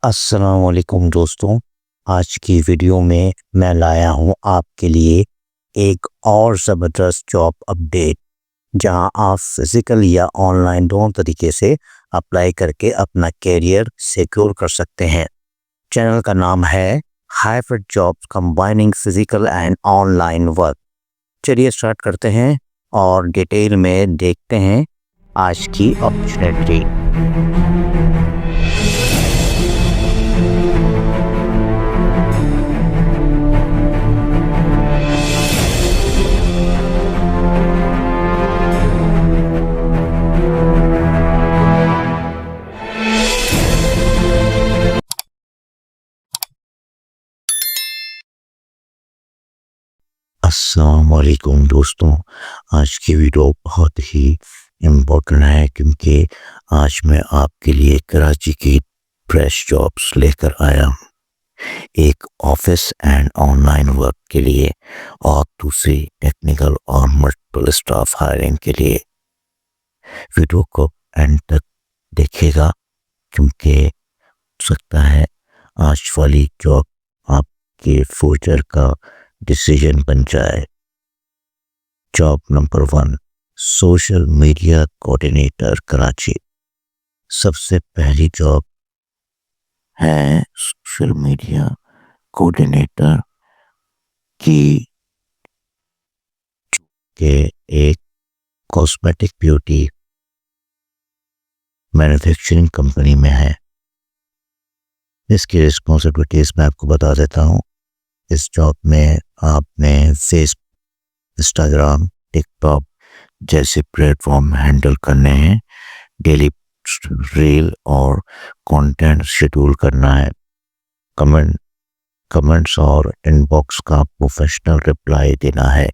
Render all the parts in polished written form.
السلام علیکم دوستوں، آج کی ویڈیو میں لایا ہوں آپ کے لیے ایک اور زبردست جاب اپڈیٹ، جہاں آپ فزیکل یا آن لائن دونوں طریقے سے اپلائی کر کے اپنا کیریئر سیکیور کر سکتے ہیں۔ چینل کا نام ہے hybrid jobs combining physical and on line work. چلیے اسٹارٹ کرتے ہیں اور ڈیٹیل میں دیکھتے ہیں آج کی اپرچونیٹی۔ السلام علیکم دوستوں، آج کی ویڈیو بہت ہی امپورٹنٹ ہے کیونکہ آج میں آپ کے لیے کراچی کی فریش جابس لے کر آیا ہوں، ایک office and on line work کے لیے اور دوسری ٹیکنیکل اور ملٹیپل اسٹاف ہائرنگ کے لیے۔ ویڈیو کو اینڈ تک دیکھے گا کیونکہ ہو سکتا ہے آج والی جاب آپ کے فیوچر کا ڈیسیژن بن جائے۔ Job number 1، social media coordinator Karachi. سب سے پہلی جاب ہے سوشل میڈیا کوآرڈینیٹر کی، کہ ایک کاسمیٹک بیوٹی مینوفیکچرنگ کمپنی میں ہے۔ اس کی رسپانسبلٹیز میں آپ کو بتا دیتا ہوں۔ اس جاب میں آپ نے فیس بک، انسٹاگرام، ٹک ٹاک جیسے پلیٹ فارم ہینڈل کرنے ہیں، ڈیلی ریل اور کانٹینٹ شیڈول کرنا ہے، کمنٹس اور ان باکس کا پروفیشنل رپلائی دینا ہے،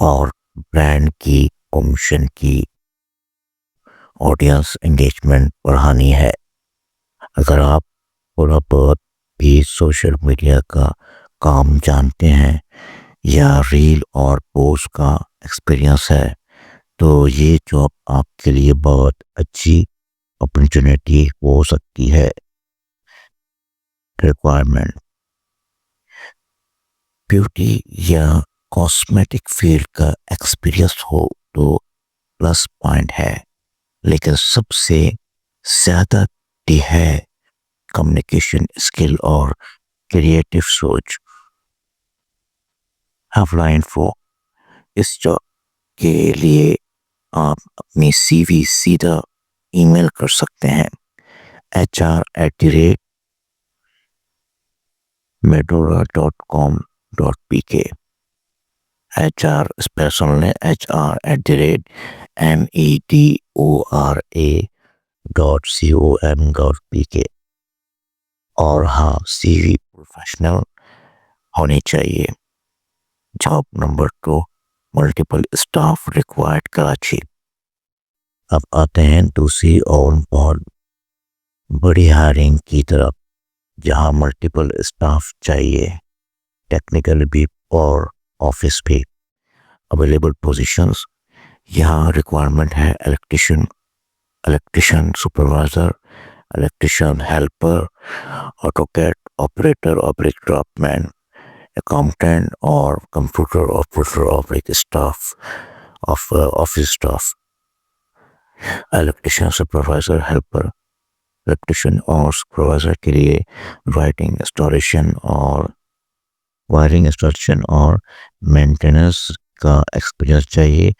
اور برانڈ کی کمیشن کی آڈینس انگیجمنٹ بڑھانی ہے۔ اگر آپ تھوڑا بہت بھی سوشل میڈیا کا کام جانتے ہیں یا ریل اور پوسٹ کا ایکسپیرینس ہے تو یہ جاب آپ کے لیے بہت اچھی اپرچونیٹی ہو سکتی ہے۔ ریکوائرمنٹ: بیوٹی یا کاسمیٹک فیلڈ کا ایکسپیرینس ہو تو پلس پوائنٹ ہے، لیکن سب سے زیادہ ہے کمیونیکیشن اسکل اور کریٹیو سوچ۔ اپلائی فور: اس جاب کے لیے آپ اپنی سی وی سیدھا ای میل کر سکتے ہیں hr@medora.com.pk، HR اسپیشل نے hr@medora.com.pk، اور ہاں سی وی پروفیشنل ہونی چاہیے۔ Job number 2، multiple staff required Karachi. اب آتے ہیں دوسری اور بہت بڑی ہائرنگ کی طرف، جہاں ملٹیپل اسٹاف چاہیے، ٹیکنیکل بھی اور آفس بھی۔ اویلیبل پوزیشنز: یہاں ریکوائرمنٹ ہے electrician supervisor, electrician helper, AutoCAD operator drop man, accountant اور computer operator office staff. Electrician supervisor helper: electrician اور سپروائزر کے لیے وائرنگ انسٹالیشن اور مینٹیننس کا ایکسپیرینس چاہیے۔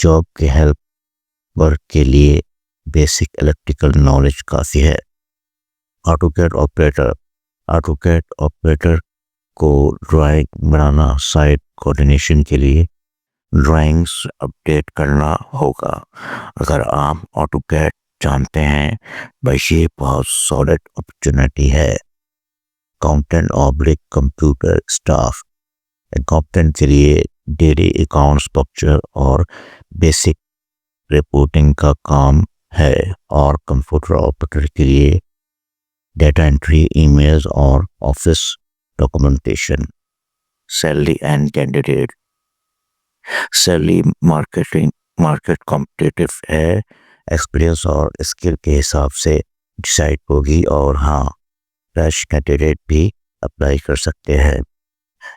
جاب کے ہیلپ ورک کے لیے بیسک الیکٹریکل نالج کافی ہے۔ آٹوکیڈ آپریٹر کو ڈرائنگ بنانا، سائٹ کوآرڈینیشن کے لیے ڈرائنگز اپڈیٹ کرنا ہوگا۔ اگر آپ آٹوکیڈ جانتے ہیں بس یہ بہت سالڈ اپرچونیٹی ہے۔ اکاؤنٹنٹ کمپیوٹر اسٹاف: اکاؤنٹنٹ کے لیے ڈیلی اکاؤنٹ اسٹرکچر اور بیسک رپورٹنگ کا کام ہے، اور کمپیوٹر آپریٹر کے لیے ڈیٹا انٹری، ای میلز اور office documentation. Salary and candidate: salary market competitive ہے، ایکسپیرینس اور اسکل کے حساب سے ڈیسائیڈ ہوگی، اور ہاں فریش کینڈیڈیٹ بھی اپلائی کر سکتے ہیں،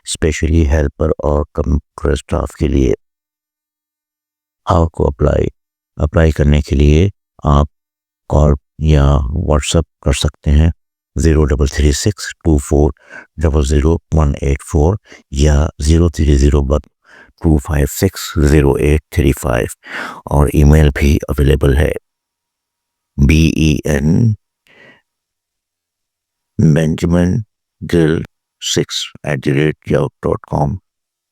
اسپیشلی ہیلپر اور کمپیوٹر اسٹاف کے لیے۔ آپ کو اپلائی کرنے کے لیے آپ کال یا واٹس ایپ کر سکتے ہیں 033624000184 یا 030125600835 اور ای میل بھی اویلیبل ہے benjamingill6@yahoo.com۔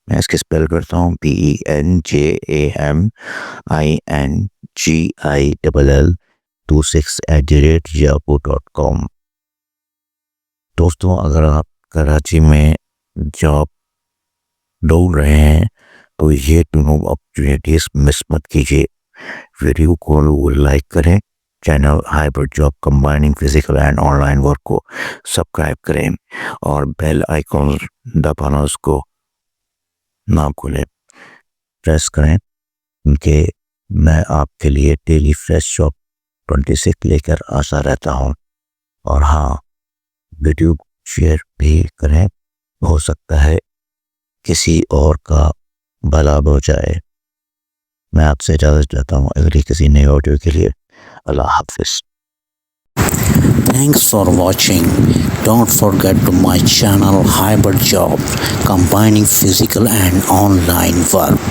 میں اس کے اسپیل کرتا ہوں benjamingill26@yahoo.com۔ دوستوں، اگر آپ کراچی میں جاب ڈھونڈ رہے ہیں تو یہ دونوں اپرچونیٹیز مس مت کیجیے۔ ویڈیو کو لائک کریں، channel hybrid job combining physical and on line work کو سبسکرائب کریں اور بیل آئیکن دبانا اس کو نہ بھولیں، پریس کریں، کیونکہ میں آپ کے لیے ڈیلی فریش جاب 26 لے کر آتا رہتا ہوں۔ اور ہاں، ویڈیو شیئر بھی کریں، ہو سکتا ہے کسی اور کا بھلا ہو جائے۔ میں آپ سے اجازت چاہتا ہوں اگلی کسی نئے آڈیو کے لیے۔ اللہ حافظ۔ Thanks for watching. Don't forget to my channel Hybrid Job, combining physical and online work.